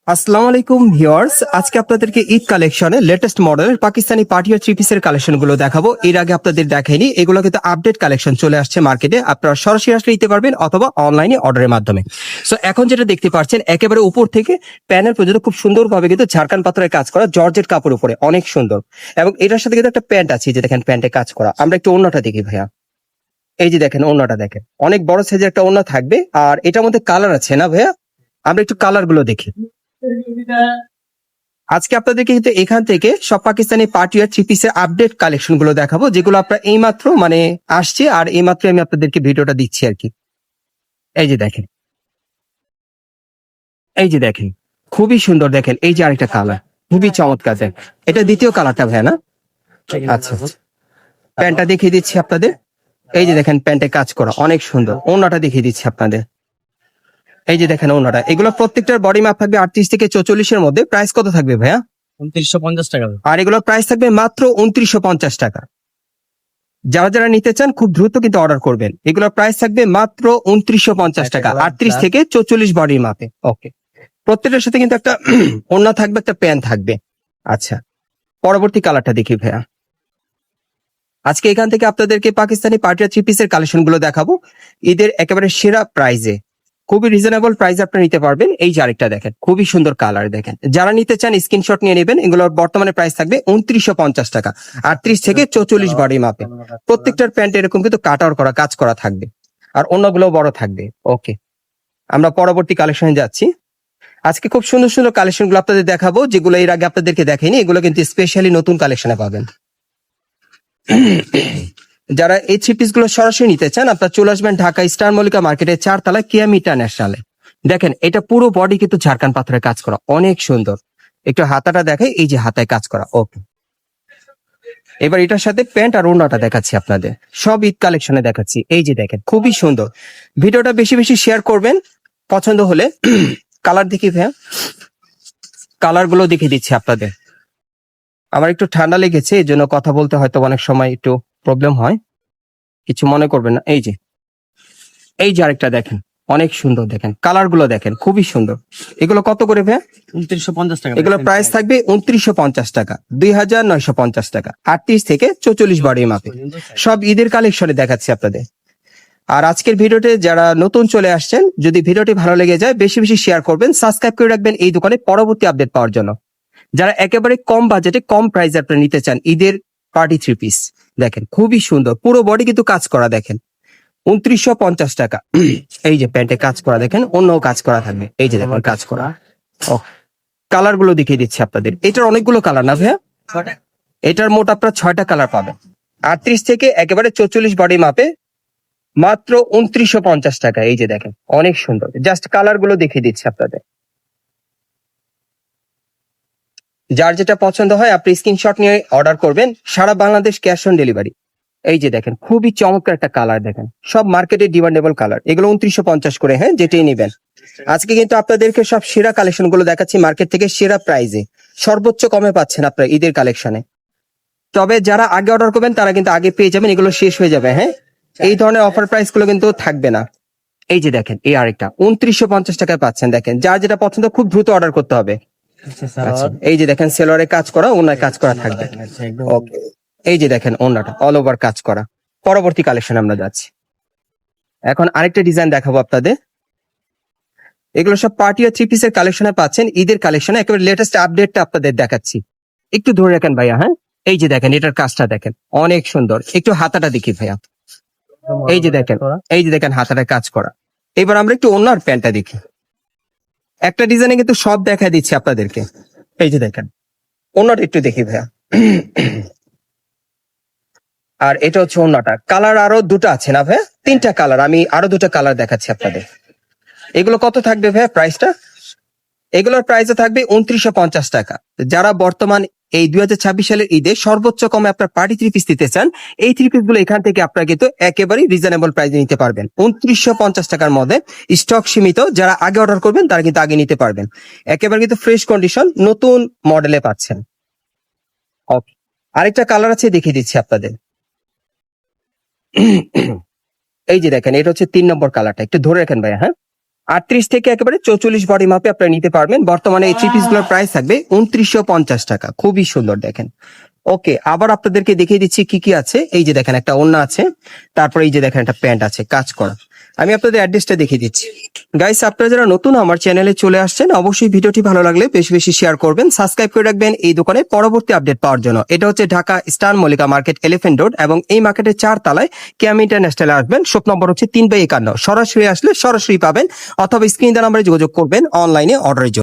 আসসালামু আলাইকুম ভিউয়ার্স, আজকে আপনাদেরকে ঈদ কালেকশনে লেটেস্ট মডেলের পাকিস্তানি পার্টি আর থ্রি পিসের কালেকশন গুলো দেখাবো। এর আগে আপনাদের দেখাইনি, এগুলো কিন্তু আপডেট কালেকশন চলে আসছে মার্কেটে। আপনারা সরাসরি আসলে নিতে পারবেন অথবা অনলাইনে অর্ডারের মাধ্যমে। সো এখন যেটা দেখতে পাচ্ছেন, একেবারে উপর থেকে প্যানেল পর্যন্ত খুব সুন্দরভাবে কিন্তু ঝাড়খান পাথরের কাজ করা, জর্জেট কাপড় উপরে, অনেক সুন্দর। এবং এটার সাথে কিন্তু একটা প্যান্ট আছে, যে দেখেন প্যান্টে কাজ করা। আমরা একটু ওড়নাটা দেখি ভাইয়া। এই যে দেখেন ওড়নাটা দেখেন, অনেক বড় সাইজের একটা ওড়না থাকবে। আর এটার মধ্যে কালার আছে না ভাইয়া? আমরা একটু কালার গুলো দেখি। আজকে আপনাদেরকে কিন্তু এখান থেকে সব পাকিস্তানি পার্টি আর থ্রি পিসের আপডেট কালেকশন গুলো দেখাবো, যেগুলো আপনারা এইমাত্র আসছে, আর এইমাত্র আমি আপনাদেরকে ভিডিওটা দিচ্ছি আর কি। এই যে দেখেন, এই যে দেখেন, খুবই সুন্দর। দেখেন এই যে আরেকটা কালার, খুবই চমৎকার। দেখেন এটা দ্বিতীয় কালারটা ভাই না? আচ্ছা, প্যান্টটা দেখিয়ে দিচ্ছি আপনাদের। এই যে দেখেন প্যান্টে কাজ করা, অনেক সুন্দর। ওড়নাটা দেখিয়ে দিচ্ছি আপনাদের। এই যে দেখেন ওড়নাটা, এগুলো প্রত্যেকটার বডি মাপ থাকবে 38 থেকে 44-এর মধ্যে। প্রাইস কত থাকবে ভাইয়া? 2950 টাকা। আর এগুলোর প্রাইস থাকবে মাত্র 2950 টাকা। যারা যারা নিতে চান খুব দ্রুত কিন্তু অর্ডার করবেন। এগুলোর প্রাইস থাকবে মাত্র 2950 টাকা, 38 থেকে 44 বডির মাপে। ওকে, প্রত্যেকটার সাথে কিন্তু একটা ওড়না থাকবে, একটা প্যান্ট থাকবে। আচ্ছা, পরবর্তী কালারটা দেখি ভাইয়া। আজকে এখান থেকে আপনাদেরকে পাকিস্তানি পার্টি আর থ্রি পিসের কালেকশন গুলো দেখাবো ঈদের একেবারে সেরা প্রাইজে। খুবই রিজনেবল প্রাইস আপনারা নিতে পারবেন। এই যে আরেকটা দেখেন, খুবই সুন্দর কালার। দেখেন যারা নিতে চান স্ক্রিনশট নিয়ে নেবেন। এগুলোর বর্তমানে প্রাইস থাকবে 2950 টাকা, 38 থেকে 44 বডি মাপে। প্রত্যেকটার প্যান্ট এরকম কিন্তু কাটার করা, কাজ করা থাকবে, আর অন্যগুলো বড় থাকবে। ওকে, আমরা পরবর্তী কালেকশনে যাচ্ছি। আজকে খুব সুন্দর সুন্দর কালেকশন গুলো আপনাদের দেখাবো, যেগুলো এর আগে আপনাদেরকে দেখাইনি। এগুলো কিন্তু স্পেশালি নতুন কালেকশনে পাবেন। যারা এই থ্রি পিস গুলো সরাসরি নিতে চান, আপনারা চলে আসবেন ঢাকা স্টার মল্লিকা মার্কেটের 4 তলায় কিয়ামি ইন্টারন্যাশনালে। দেখেন এটা পুরো বডি কিন্তু ঝাড়খান পাথরের কাজ করা, অনেক সুন্দর। একটু হাতাটা দেখে, এই যে হাতায় কাজ করা। ওকে, এবার এটার সাথে প্যান্ট আর ওড়নাটা দেখাচ্ছি আপনাদের, সব ঈদ কালেকশনে দেখাচ্ছি। এই যে দেখেন, খুবই সুন্দর। ভিডিওটা বেশি বেশি শেয়ার করবেন। পছন্দ হলে কালার দেখি ভাইয়া, কালার গুলো দেখিয়ে দিচ্ছি আপনাদের। আমার একটু ঠান্ডা লেগেছে, এই জন্য কথা বলতে হয়তো অনেক সময় একটু প্রবলেম হয়, কিছু মনে করবেন না। এই যে আরেকটা দেখেন, অনেক সুন্দর। দেখেন কালার গুলো দেখেন, খুবই সুন্দর। এগুলো কত করে ভাইয়া? 2950 টাকা। এগুলো প্রাইস থাকবে 2950 টাকা, 2950 টাকা, 38 থেকে 44 বডি মাপে। সব ঈদের কালেকশনে দেখাচ্ছি আপনাদের। আর আজকের ভিডিওতে যারা নতুন চলে আসছেন, যদি ভিডিওটি ভালো লেগে যায় বেশি বেশি শেয়ার করবেন, সাবস্ক্রাইব করে রাখবেন এই দোকানে পরবর্তী আপডেট পাওয়ার জন্য। যারা একেবারে কম বাজেটে কম প্রাইসে আপনারা নিতে চান ঈদের পার্টি থ্রি পিস, দেখেন খুবই সুন্দর, পুরো বডি কিন্তু কাজ করা। দেখেন 2950 টাকা। এই যে প্যান্টে কাজ করা, দেখেন অন্যও কাজ করা থাকবে। এই যে দেখেন কাজ করা। ও, কালার গুলো দেখিয়ে দিচ্ছি আপনাদের। এটার অনেকগুলো কালার না ভাইয়া? এটার মোট আপনার 6টা কালার পাবেন। 38 থেকে একেবারে 44 বডি মাপে, মাত্র 2950 টাকা। এই যে দেখেন অনেক সুন্দর। জাস্ট কালার গুলো দেখিয়ে দিচ্ছি আপনাদের। যার যেটা পছন্দ হয় আপনি স্ক্রিনশট নিয়ে অর্ডার করবেন। সারা বাংলাদেশ ক্যাশ অন ডেলিভারি। এই যে দেখেন, খুবই চমৎকার একটা কালার। দেখেন সব মার্কেটে ডিমান্ডেবল কালার। এগুলো 2950 করে, হ্যাঁ যেটাই নেবেন। আজকে কিন্তু আপনাদেরকে সব সেরা কালেকশন গুলো দেখাচ্ছি, মার্কেট থেকে সেরা প্রাইজে, সর্বোচ্চ কমে পাচ্ছেন আপনারা ঈদের কালেকশনে। তবে যারা আগে অর্ডার করবেন তারা কিন্তু আগে পেয়ে যাবেন, এগুলো শেষ হয়ে যাবে। হ্যাঁ, এই ধরনের অফার প্রাইস গুলো কিন্তু থাকবে না। এই যে দেখেন, এই আরেকটা 2950 টাকায় পাচ্ছেন। দেখেন যার যেটা পছন্দ খুব দ্রুত অর্ডার করতে হবে। আচ্ছা, এই যে দেখেন সেলোয়ারে কাজ করা, ওনার কাজ করা থাকবে। ওকে, এই যে দেখেন ওনাটা অল ওভার কাজ করা। পরবর্তী কালেকশন আমরা যাচ্ছি। এখন আরেকটা ডিজাইন দেখাবো আপনাদের। এগুলো সব পার্টি আর থ্রি পিসের কালেকশনে পাচ্ছেন ঈদের কালেকশনে। একেবারে লেটেস্ট আপডেটটা আপনাদের দেখাচ্ছি। একটু ধরে রাখেন ভাইয়া। হ্যাঁ, এই যে দেখেন এটার কাজটা দেখেন, অনেক সুন্দর। একটু হাতাটা দেখি ভাইয়া। এই যে দেখেন, এই যে দেখেন হাতাটা কাজ করা। এবার আমরা একটু ওনার প্যান্টটা দেখি। একটা ডিজাইনে কিন্তু সব দেখা দিচ্ছি আপনাদেরকে। এই যে দেখেন ওনার একটু দেখি ভাইয়া। আর এটা হচ্ছে ওন্নাটা। কালার আরো দুটো আছে না ভাইয়া? 3টা কালার, আমি আরো 2টা কালার দেখাচ্ছি আপনাদের। এগুলো কত থাকবে ভাইয়া প্রাইসটা? এগুলোর প্রাইসে থাকবে 2950 টাকা। যারা বর্তমান এই 2026 সালের ঈদে সর্বোচ্চ কমে আপনার পার্টি থ্রি পিস দিতে চান, এই থ্রি পিস গুলো এখান থেকে আপনারা কিন্তু একেবারেই রিজনেবল প্রাইসে নিতে পারবেন। 2950 টাকার মধ্যে, স্টক সীমিত। যারা আগে অর্ডার করবেন তারা কিন্তু আগে নিতে পারবেন। একেবারে কিন্তু ফ্রেশ কন্ডিশন, নতুন মডেলে পাচ্ছেন। ওকে, আরেকটা কালার আছে দেখিয়ে দিচ্ছি আপনাদের। এই যে দেখেন, এটা হচ্ছে 3 নম্বর কালারটা। একটু ধরে রাখেন ভাইয়া। হ্যাঁ, 38 থেকে একেবারে 44 বডি মাপে আপনারা নিতে পারবেন। বর্তমানে এই থ্রি পিস গুলোর প্রাইস থাকবে 2950 টাকা। খুবই সুন্দর দেখেন। ওকে, আবার আপনাদেরকে দেখিয়ে দিচ্ছি কি কি আছে। এই যে দেখেন একটা ওড়না আছে, তারপরে এই যে দেখেন একটা প্যান্ট আছে কাজ করা। আমি আপনাদের অ্যাড্রেসটা দেখিয়ে দিচ্ছি। গাইস, আপনারা যারা নতুন আমার চ্যানেলে চলে আসছেন, অবশ্যই ভিডিওটি ভালো লাগলে বেশি বেশি শেয়ার করবেন, সাবস্ক্রাইব করে রাখবেন এই দোকানে পরবর্তী আপডেট পাওয়ার জন্য। এটা হচ্ছে Dhaka star Mallika market, elephant road, এবং এই মার্কেটের 4 তলায় কেএম ইন্টারন্যাশনালে আসবেন। শপ নম্বর হচ্ছে 3/51। সরাসরি আসলে সরাসরি পাবেন, অথবা স্ক্রিন নাম্বারে যোগাযোগ করবেন অনলাইনে অর্ডারের জন্য।